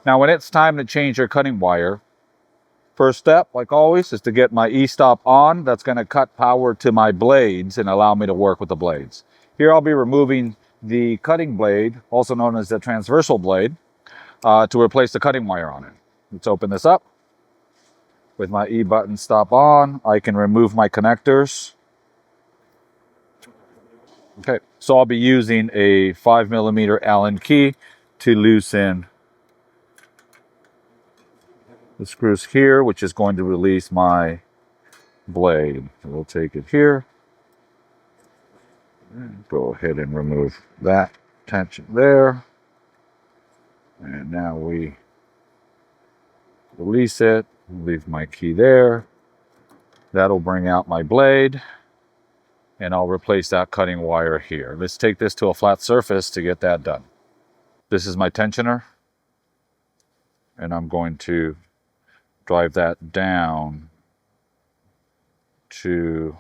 Now when it's time to change your cutting wire, first step, like always, is to get my e-stop on. That's going to cut power to my blades and allow me to work with the blades. Here I'll be removing the cutting blade, also known as the transversal blade, to replace the cutting wire on it. Let's open this up. With my E button stop on, I can remove my connectors. Okay, so I'll be using a 5mm Allen key to loosen the screws here, which is going to release my blade. We'll take it here. And go ahead and remove that tension there. And now we release it. Leave my key there. That'll bring out my blade. And I'll replace that cutting wire here. Let's take this to a flat surface to get that done. This is my tensioner. And I'm going to drive that down to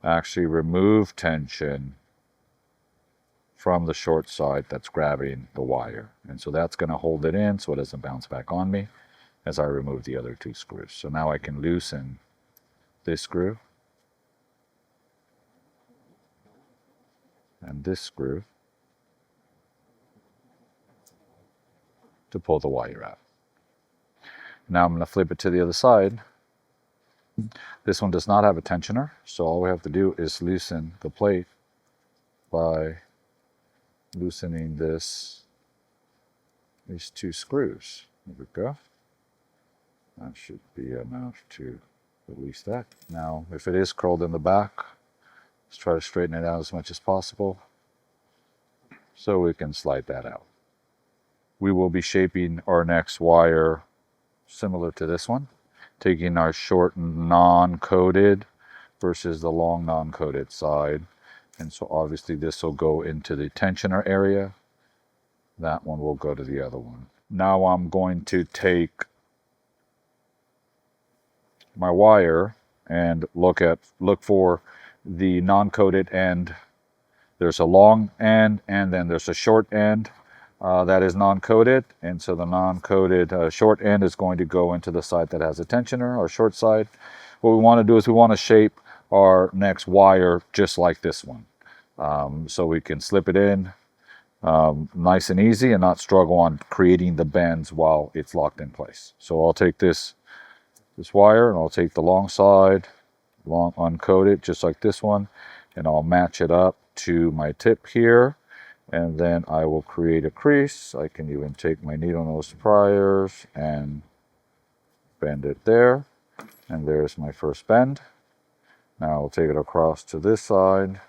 actually remove tension from the short side that's grabbing the wire. And so that's going to hold it in so it doesn't bounce back on me as I remove the other two screws. So now I can loosen this screw and this screw to pull the wire out. Now I'm going to flip it to the other side. This one does not have a tensioner, so all we have to do is loosen the plate by loosening these two screws. There we go. That should be enough to release that. Now, if it is curled in the back, let's try to straighten it out as much as possible so we can slide that out. We will be shaping our next wire similar to this one, taking our short non-coated versus the long non-coated side. And so obviously this will go into the tensioner area. That one will go to the other one. Now I'm going to take my wire and look for the non-coated end. There's a long end and then there's a short end that is non-coated, and so the non-coated short end is going to go into the side that has a tensioner, our short side. What we want to do is we want to shape our next wire just like this one, so we can slip it in nice and easy and not struggle on creating the bends while it's locked in place. So I'll take this wire and I'll take the long side, long uncoated, just like this one, and I'll match it up to my tip here, and then I will create a crease. I can even take my needle nose pliers and bend it there, and there's my first bend. Now I'll take it across to this side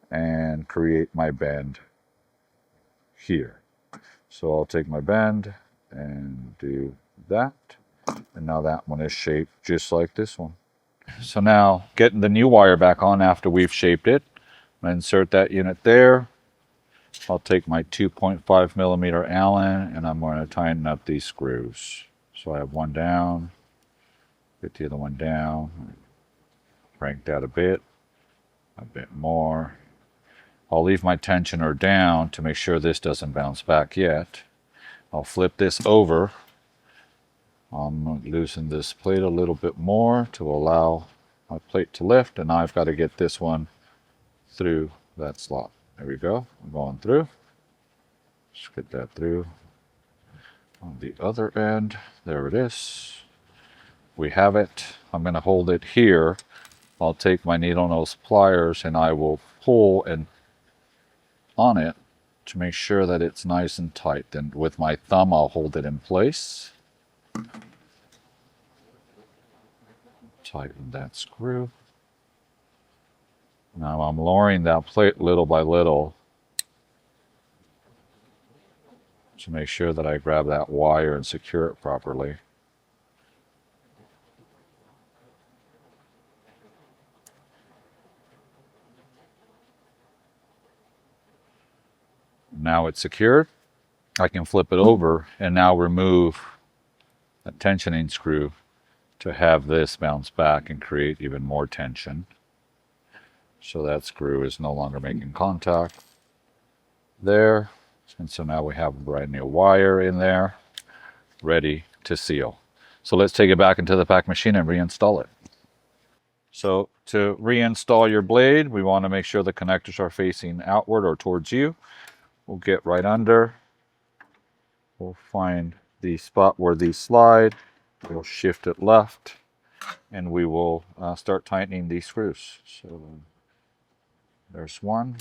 and create my bend here. So I'll take my bend and do that, and now that one is shaped just like this one. So now getting the new wire back on after we've shaped it, I'm going to insert that unit there. I'll take my 2.5mm Allen and I'm going to tighten up these screws. So I have one down, get the other one down, crank that a bit more. I'll leave my tensioner down to make sure this doesn't bounce back yet. I'll flip this over. I'm going to loosen this plate a little bit more to allow my plate to lift, and now I've got to get this one through that slot. There we go. I'm going through. Just get that through. On the other end, there it is. We have it. I'm going to hold it here. I'll take my needle nose pliers and I will pull and on it to make sure that it's nice and tight. Then with my thumb, I'll hold it in place. Tighten that screw. Now I'm lowering that plate little by little to make sure that I grab that wire and secure it properly. Now it's secured. I can flip it over and now remove a tensioning screw to have this bounce back and create even more tension. So that screw is no longer making contact there. And so now we have a brand new wire in there, ready to seal. So let's take it back into the pack machine and reinstall it. So to reinstall your blade, we want to make sure the connectors are facing outward or towards you. We'll get right under. We'll find the spot where these slide. We'll shift it left, and we will start tightening these screws. So there's one.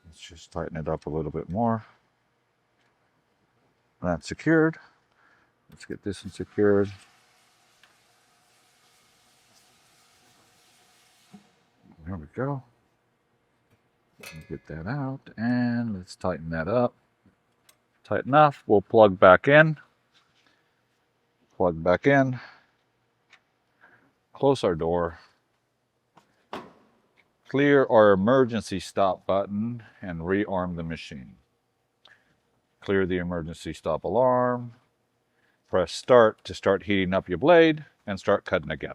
Let's just tighten it up a little bit more. That's secured. Let's get this one secured. There we go. Get that out, and let's tighten that up. Tight enough. We'll plug back in. Plug back in. Close our door. Clear our emergency stop button and rearm the machine. Clear the emergency stop alarm. Press start to start heating up your blade and start cutting again.